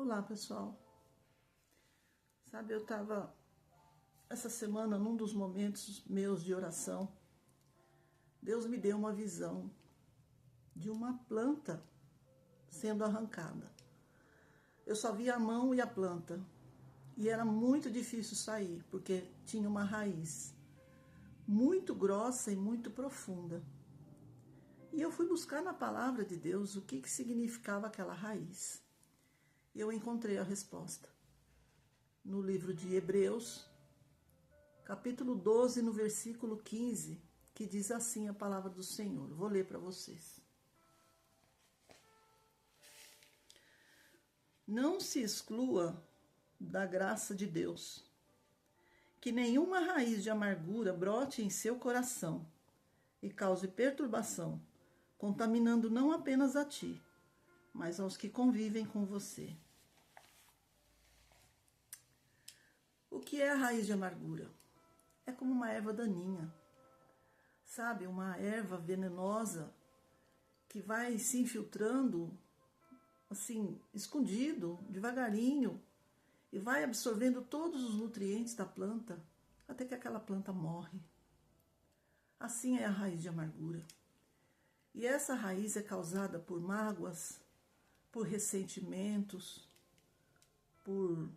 Olá, pessoal. Sabe, eu estava essa semana num dos momentos meus de oração. Deus me deu uma visão de uma planta sendo arrancada. Eu só via a mão e a planta. E era muito difícil sair, porque tinha uma raiz muito grossa e muito profunda. E eu fui buscar na palavra de Deus o que significava aquela raiz. E eu encontrei a resposta no livro de Hebreus, capítulo 12, no versículo 15, que diz assim a palavra do Senhor. Vou ler para vocês. Não se exclua da graça de Deus, que nenhuma raiz de amargura brote em seu coração e cause perturbação, contaminando não apenas a ti, mas aos que convivem com você. O que é a raiz de amargura? É como uma erva daninha, sabe? Uma erva venenosa que vai se infiltrando, assim, escondido, devagarinho, e vai absorvendo todos os nutrientes da planta, até que aquela planta morre. Assim é a raiz de amargura. E essa raiz é causada por mágoas, por ressentimentos, por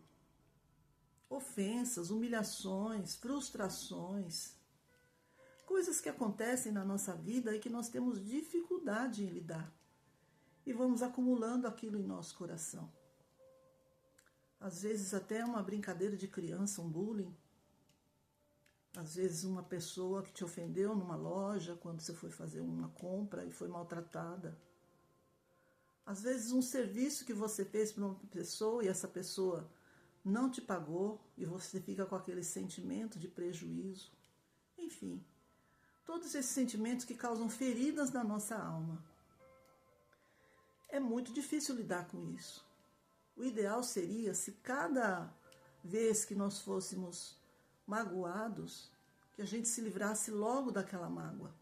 ofensas, humilhações, frustrações, coisas que acontecem na nossa vida e que nós temos dificuldade em lidar. E vamos acumulando aquilo em nosso coração. Às vezes até uma brincadeira de criança, um bullying. Às vezes uma pessoa que te ofendeu numa loja, quando você foi fazer uma compra e foi maltratada. Às vezes um serviço que você fez para uma pessoa e essa pessoa não te pagou e você fica com aquele sentimento de prejuízo. Enfim, todos esses sentimentos que causam feridas na nossa alma. É muito difícil lidar com isso. O ideal seria se cada vez que nós fôssemos magoados, que a gente se livrasse logo daquela mágoa,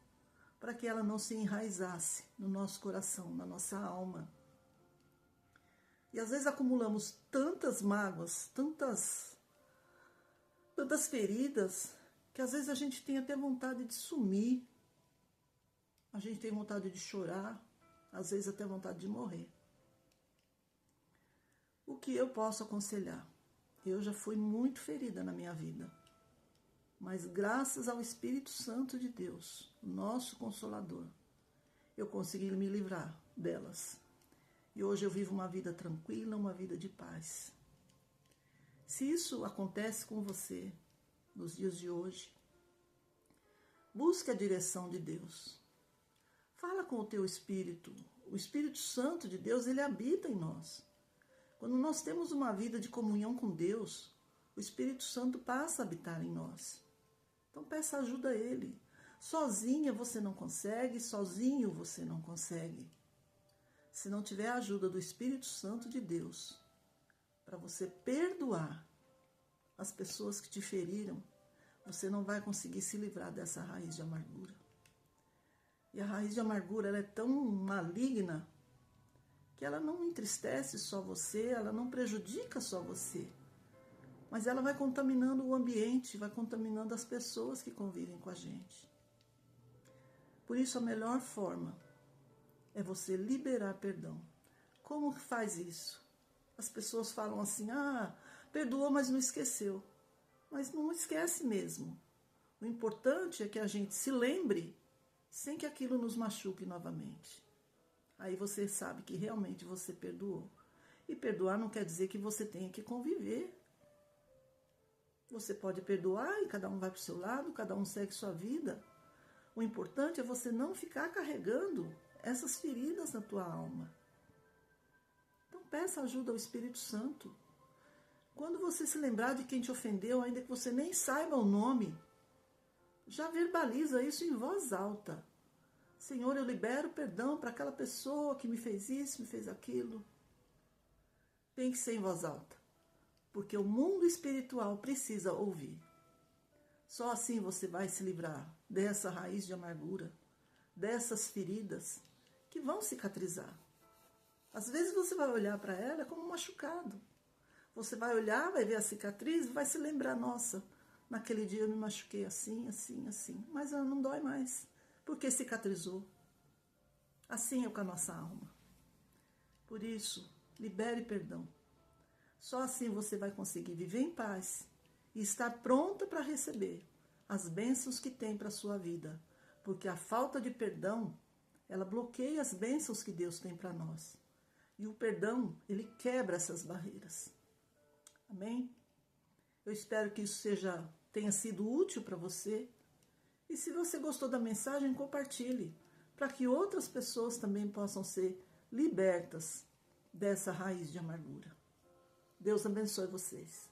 para que ela não se enraizasse no nosso coração, na nossa alma. E às vezes acumulamos tantas mágoas, tantas feridas, que às vezes a gente tem até vontade de sumir, a gente tem vontade de chorar, às vezes até vontade de morrer. O que eu posso aconselhar? Eu já fui muito ferida na minha vida, mas graças ao Espírito Santo de Deus, nosso Consolador, eu consegui me livrar delas. E hoje eu vivo uma vida tranquila, uma vida de paz. Se isso acontece com você nos dias de hoje, busque a direção de Deus. Fala com o teu Espírito. O Espírito Santo de Deus, ele habita em nós. Quando nós temos uma vida de comunhão com Deus, o Espírito Santo passa a habitar em nós. Então peça ajuda a Ele. Sozinha você não consegue, sozinho você não consegue. Se não tiver a ajuda do Espírito Santo de Deus, para você perdoar as pessoas que te feriram, você não vai conseguir se livrar dessa raiz de amargura. E a raiz de amargura, ela é tão maligna que ela não entristece só você, ela não prejudica só você, mas ela vai contaminando o ambiente, vai contaminando as pessoas que convivem com a gente. Por isso, a melhor forma é você liberar perdão. Como que faz isso? As pessoas falam assim, perdoou, mas não esqueceu. Mas não esquece mesmo. O importante é que a gente se lembre sem que aquilo nos machuque novamente. Aí você sabe que realmente você perdoou. E perdoar não quer dizer que você tenha que conviver. Você pode perdoar e cada um vai para o seu lado, cada um segue sua vida. O importante é você não ficar carregando essas feridas na tua alma. Então peça ajuda ao Espírito Santo. Quando você se lembrar de quem te ofendeu, ainda que você nem saiba o nome, já verbaliza isso em voz alta. Senhor, eu libero perdão para aquela pessoa que me fez isso, me fez aquilo. Tem que ser em voz alta, porque o mundo espiritual precisa ouvir. Só assim você vai se livrar dessa raiz de amargura, dessas feridas que vão cicatrizar. Às vezes você vai olhar para ela como um machucado. Você vai olhar, vai ver a cicatriz, vai se lembrar, nossa, naquele dia eu me machuquei assim, assim, assim. Mas ela não dói mais, porque cicatrizou. Assim é com a nossa alma. Por isso, libere perdão. Só assim você vai conseguir viver em paz e estar pronta para receber as bênçãos que tem para a sua vida. Porque a falta de perdão, ela bloqueia as bênçãos que Deus tem para nós. E o perdão, ele quebra essas barreiras. Amém? Eu espero que isso tenha sido útil para você. E se você gostou da mensagem, compartilhe, para que outras pessoas também possam ser libertas dessa raiz de amargura. Deus abençoe vocês.